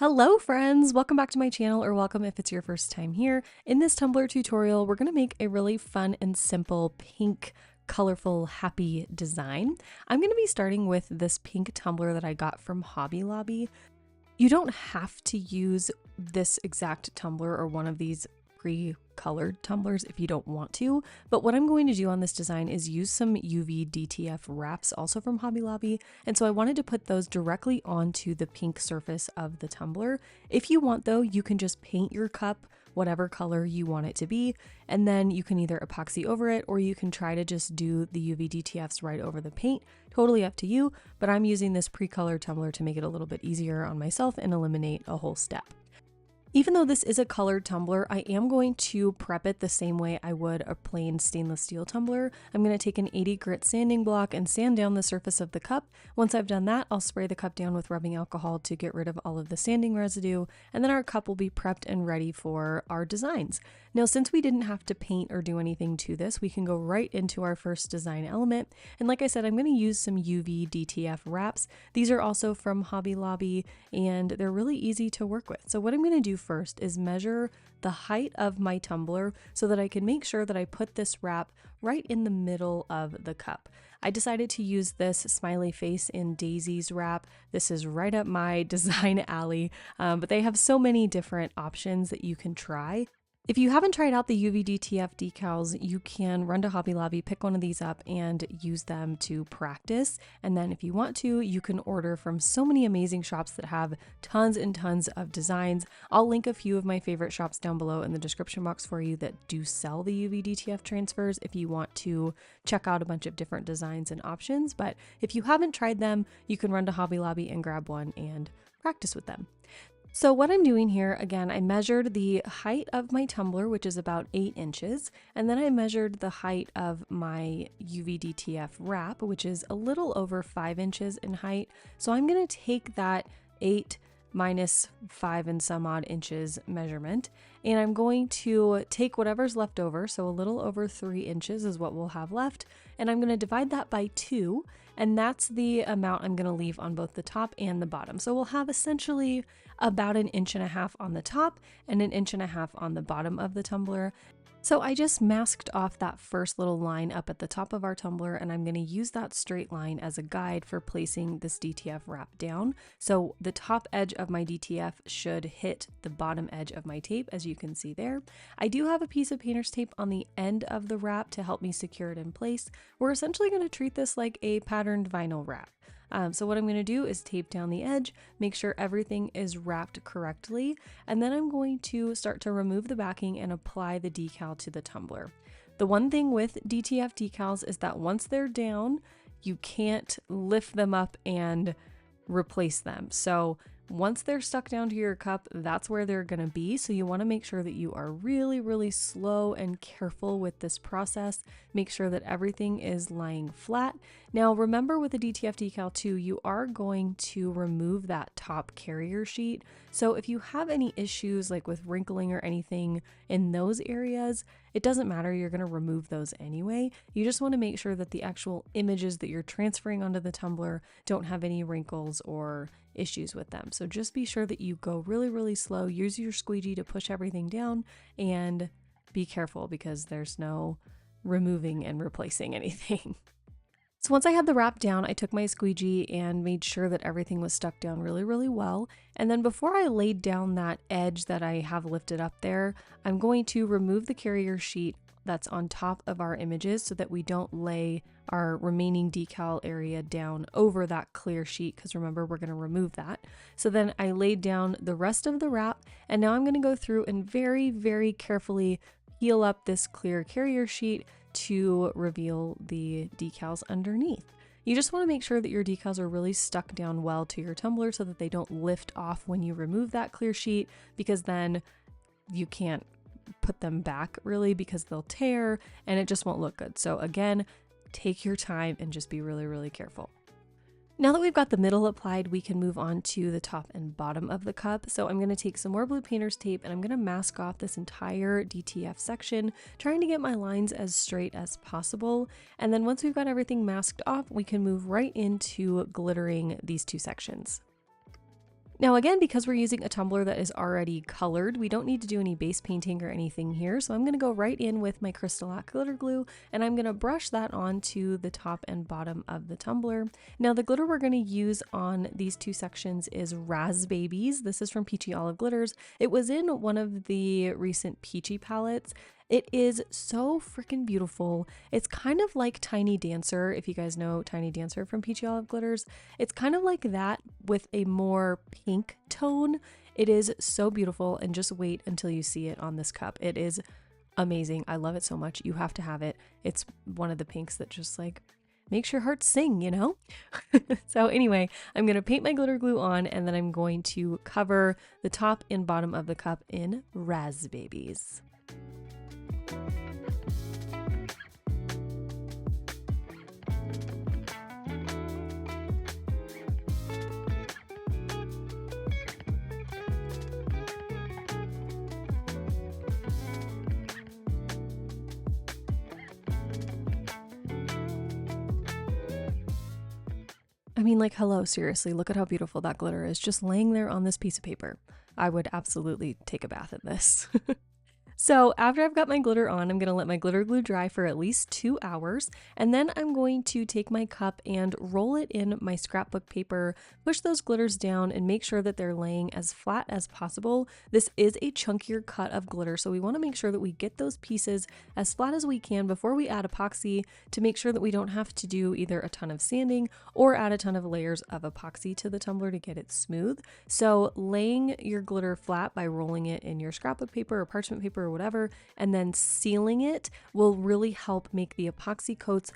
Hello friends, welcome back to my channel, or welcome if it's your first time here. In this Tumbler tutorial, we're gonna make a really fun and simple pink, colorful, happy design. I'm gonna be starting with this pink tumbler that I got from Hobby Lobby. You don't have to use this exact tumbler or one of these pre-colored tumblers if you don't want to, but what I'm going to do on this design is use some UV DTF wraps, also from Hobby Lobby, and so I wanted to put those directly onto the pink surface of the tumbler. If you want though, you can just paint your cup whatever color you want it to be, and then you can either epoxy over it or you can try to just do the UV DTFs right over the paint. Totally up to you, but I'm using this pre-colored tumbler to make it a little bit easier on myself and eliminate a whole step. Even though this is a colored tumbler, I am going to prep it the same way I would a plain stainless steel tumbler. I'm going to take an 80 grit sanding block and sand down the surface of the cup. Once I've done that, I'll spray the cup down with rubbing alcohol to get rid of all of the sanding residue, and then our cup will be prepped and ready for our designs. Now, since we didn't have to paint or do anything to this, we can go right into our first design element. And like I said, I'm going to use some UV DTF wraps. These are also from Hobby Lobby, and they're really easy to work with. So what I'm going to do first is measure the height of my tumbler so that I can make sure that I put this wrap right in the middle of the cup. I decided to use this smiley face in Daisy's wrap. This is right up my design alley, but they have so many different options that you can try. If you haven't tried out the UV DTF decals, you can run to Hobby Lobby, pick one of these up, and use them to practice. And then if you want to, you can order from so many amazing shops that have tons and tons of designs. I'll link a few of my favorite shops down below in the description box for you that do sell the UV DTF transfers if you want to check out a bunch of different designs and options. But if you haven't tried them, you can run to Hobby Lobby and grab one and practice with them. So what I'm doing here, again, I measured the height of my tumbler, which is about 8 inches, and then I measured the height of my UV DTF wrap, which is a little over 5 inches in height. So I'm going to take that 8 minus 5 and some odd inches measurement, and I'm going to take whatever's left over, so a little over 3 inches is what we'll have left, and I'm going to divide that by 2, and that's the amount I'm going to leave on both the top and the bottom. So we'll have essentially about 1.5 inches on the top and 1.5 inches on the bottom of the tumbler. So I just masked off that first little line up at the top of our tumbler, and I'm going to use that straight line as a guide for placing this DTF wrap down. So the top edge of my DTF should hit the bottom edge of my tape, as you can see there. I do have a piece of painter's tape on the end of the wrap to help me secure it in place. We're essentially going to treat this like a patterned vinyl wrap. So what I'm going to do is tape down the edge, make sure everything is wrapped correctly, and then I'm going to start to remove the backing and apply the decal to the tumbler. The one thing with DTF decals is that once they're down, you can't lift them up and replace them. So once they're stuck down to your cup, that's where they're going to be. So you want to make sure that you are really, really slow and careful with this process. Make sure that everything is lying flat. Now, remember with the DTF decal too, you are going to remove that top carrier sheet. So if you have any issues like with wrinkling or anything in those areas, it doesn't matter, you're going to remove those anyway. You just want to make sure that the actual images that you're transferring onto the tumbler don't have any wrinkles or issues with them. So just be sure that you go really, really slow, use your squeegee to push everything down, and be careful because there's no removing and replacing anything. So once I had the wrap down, I took my squeegee and made sure that everything was stuck down really, really well. And then before I laid down that edge that I have lifted up there, I'm going to remove the carrier sheet that's on top of our images so that we don't lay our remaining decal area down over that clear sheet, because remember, we're going to remove that. So then I laid down the rest of the wrap, and now I'm going to go through and very, very carefully peel up this clear carrier sheet to reveal the decals underneath. You just want to make sure that your decals are really stuck down well to your tumbler so that they don't lift off when you remove that clear sheet, because then you can't put them back really because they'll tear and it just won't look good. So again, take your time and just be really, really careful. Now that we've got the middle applied, we can move on to the top and bottom of the cup. So I'm going to take some more blue painter's tape and I'm going to mask off this entire DTF section, trying to get my lines as straight as possible. And then once we've got everything masked off, we can move right into glittering these two sections. Now again, because we're using a tumbler that is already colored, we don't need to do any base painting or anything here. So I'm going to go right in with my CRYSTALAC glitter glue, and I'm going to brush that onto the top and bottom of the tumbler. Now the glitter we're going to use on these two sections is Rassbabies. This is from Peachy Olive Glitters. It was in one of the recent Peachy palettes. It is so freaking beautiful. It's kind of like Tiny Dancer, if you guys know Tiny Dancer from Peachy Olive Glitters. It's kind of like that with a more pink tone. It is so beautiful, and just wait until you see it on this cup. It is amazing. I love it so much. You have to have it. It's one of the pinks that just like makes your heart sing, you know? So anyway, I'm going to paint my glitter glue on, and then I'm going to cover the top and bottom of the cup in Rassbabies. I mean, like, hello, seriously, look at how beautiful that glitter is just laying there on this piece of paper. I would absolutely take a bath in this. So after I've got my glitter on, I'm going to let my glitter glue dry for at least 2 hours, and then I'm going to take my cup and roll it in my scrapbook paper, push those glitters down, and make sure that they're laying as flat as possible. This is a chunkier cut of glitter, so we want to make sure that we get those pieces as flat as we can before we add epoxy, to make sure that we don't have to do either a ton of sanding or add a ton of layers of epoxy to the tumbler to get it smooth. So laying your glitter flat by rolling it in your scrapbook paper or parchment paper or whatever, and then sealing it will really help make the epoxy coats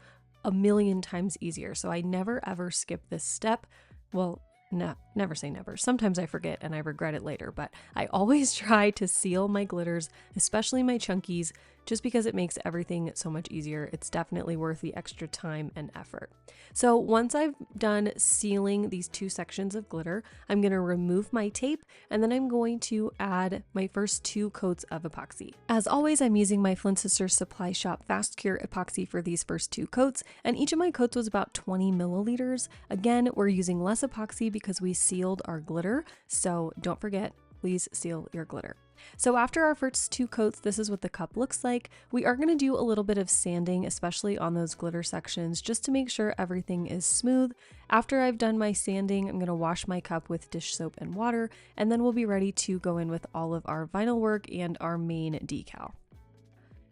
a million times easier. So I never ever skip this step. Well, no, never say never. Sometimes I forget and I regret it later, but I always try to seal my glitters, especially my chunkies, just because it makes everything so much easier. It's definitely worth the extra time and effort. So once I've done sealing these two sections of glitter, I'm going to remove my tape, and then I'm going to add my first 2 coats of epoxy. As always, I'm using my Flynn Sisters Supply Shop Fast Cure epoxy for these first 2 coats, and each of my coats was about 20 milliliters. Again, we're using less epoxy because we sealed our glitter, so don't forget, please seal your glitter. So after our first 2 coats, this is what the cup looks like. We are going to do a little bit of sanding, especially on those glitter sections, just to make sure everything is smooth. After I've done my sanding, I'm going to wash my cup with dish soap and water, and then we'll be ready to go in with all of our vinyl work and our main decal.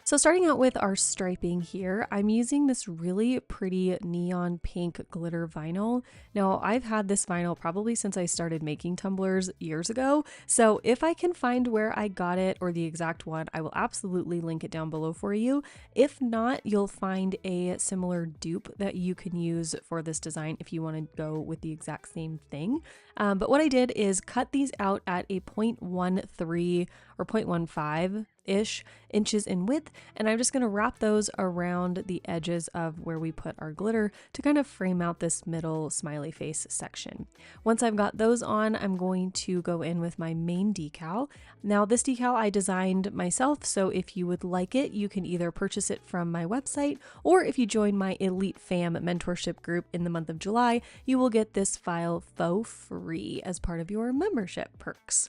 So starting out with our striping here, I'm using this really pretty neon pink glitter vinyl. Now I've had this vinyl probably since I started making tumblers years ago. So if I can find where I got it or the exact one, I will absolutely link it down below for you. If not, you'll find a similar dupe that you can use for this design if you want to go with the exact same thing. But what I did is cut these out at a 0.13 or 0.15-ish inches in width, and I'm just going to wrap those around the edges of where we put our glitter to kind of frame out this middle smiley face section. Once I've got those on, I'm going to go in with my main decal. Now this decal I designed myself, so if you would like it, you can either purchase it from my website, or if you join my Elite Fam mentorship group in the month of July, you will get this file for free as part of your membership perks.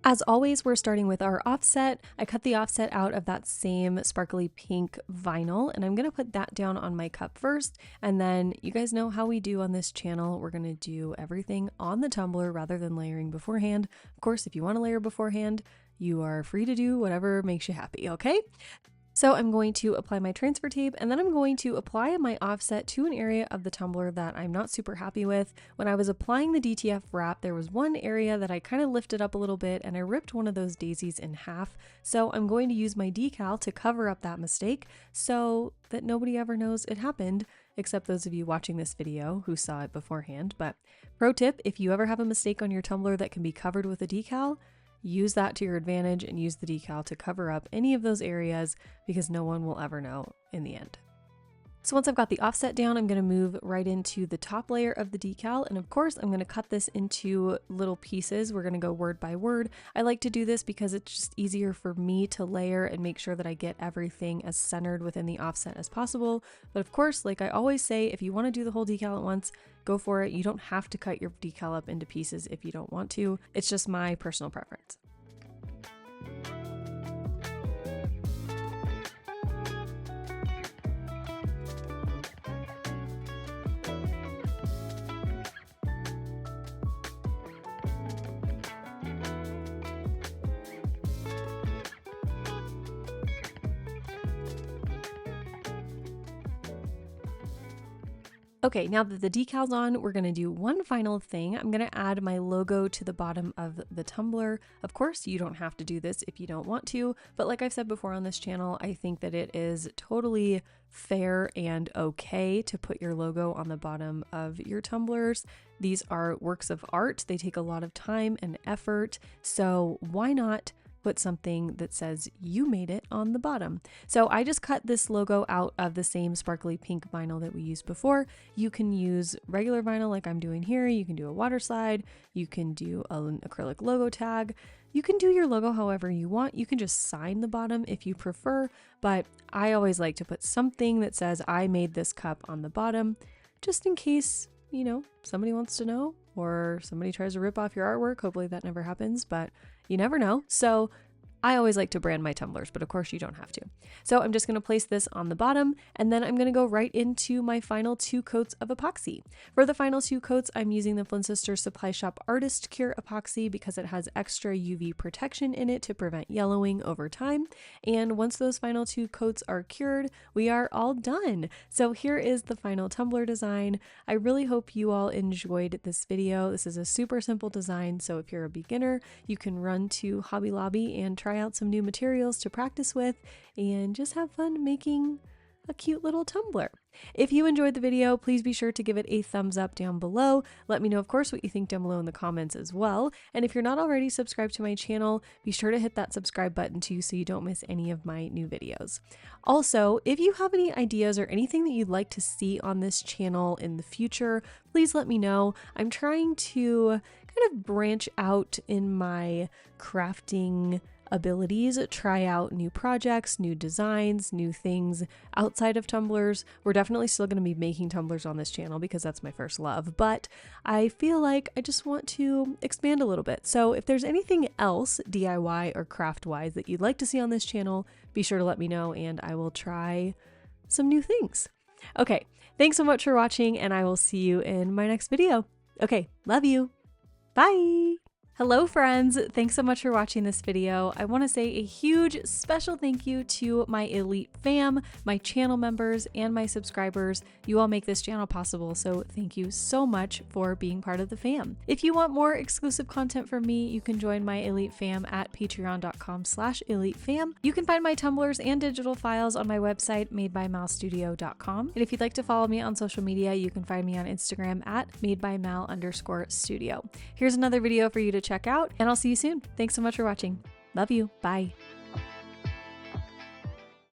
As always, we're starting with our offset. I cut the offset out of that same sparkly pink vinyl, and I'm going to put that down on my cup first. And then you guys know how we do on this channel. We're going to do everything on the tumbler rather than layering beforehand. Of course, if you want to layer beforehand, you are free to do whatever makes you happy, okay? So I'm going to apply my transfer tape, and then I'm going to apply my offset to an area of the tumbler that I'm not super happy with. When I was applying the DTF wrap, there was one area that I kind of lifted up a little bit, and I ripped one of those daisies in half. So I'm going to use my decal to cover up that mistake so that nobody ever knows it happened, except those of you watching this video who saw it beforehand. But pro tip, if you ever have a mistake on your tumbler that can be covered with a decal, use that to your advantage and use the decal to cover up any of those areas, because no one will ever know in the end. So once I've got the offset down, I'm going to move right into the top layer of the decal. And of course, I'm going to cut this into little pieces. We're going to go word by word. I like to do this because it's just easier for me to layer and make sure that I get everything as centered within the offset as possible. But of course, like I always say, if you want to do the whole decal at once, go for it. You don't have to cut your decal up into pieces if you don't want to. It's just my personal preference. Okay, now that the decal's on, we're gonna do one final thing. I'm gonna add my logo to the bottom of the tumbler. Of course, you don't have to do this if you don't want to, but like I've said before on this channel, I think that it is totally fair and okay to put your logo on the bottom of your tumblers. These are works of art. They take a lot of time and effort, so why not put something that says you made it on the bottom. So I just cut this logo out of the same sparkly pink vinyl that we used before. You can use regular vinyl like I'm doing here. You can do a water slide. You can do an acrylic logo tag. You can do your logo however you want. You can just sign the bottom if you prefer, but I always like to put something that says I made this cup on the bottom, just in case, you know, somebody wants to know or somebody tries to rip off your artwork. Hopefully that never happens, but you never know. So I always like to brand my tumblers, but of course you don't have to. So I'm just going to place this on the bottom, and then I'm going to go right into my final 2 coats of epoxy. For the final 2 coats, I'm using the Flynn Sisters Supply Shop Artist Cure epoxy because it has extra UV protection in it to prevent yellowing over time. And once those final 2 coats are cured, we are all done. So here is the final tumbler design. I really hope you all enjoyed this video. This is a super simple design, so if you're a beginner, you can run to Hobby Lobby and try out some new materials to practice with and just have fun making a cute little tumbler. If you enjoyed the video, please be sure to give it a thumbs up down below. Let me know, of course, what you think down below in the comments as well. And if you're not already subscribed to my channel, be sure to hit that subscribe button too so you don't miss any of my new videos. Also, if you have any ideas or anything that you'd like to see on this channel in the future, please let me know. I'm trying to kind of branch out in my crafting abilities, try out new projects, new designs, new things outside of tumblers. We're definitely still going to be making tumblers on this channel because that's my first love, but I feel like I just want to expand a little bit. So if there's anything else DIY or craft wise that you'd like to see on this channel, be sure to let me know and I will try some new things. Okay, thanks so much for watching and I will see you in my next video. Okay, love you. Bye. Hello friends, thanks so much for watching this video. I want to say a huge special thank you to my elite fam, my channel members, and my subscribers. You all make this channel possible, so thank you so much for being part of the fam. If you want more exclusive content from me, you can join my elite fam at patreon.com/elitefam. You can find my tumblers and digital files on my website madebymalstudio.com. And if you'd like to follow me on social media, you can find me on Instagram at madebymal_studio. Here's another video for you to check out, and I'll see you soon. Thanks so much for watching. Love you. Bye.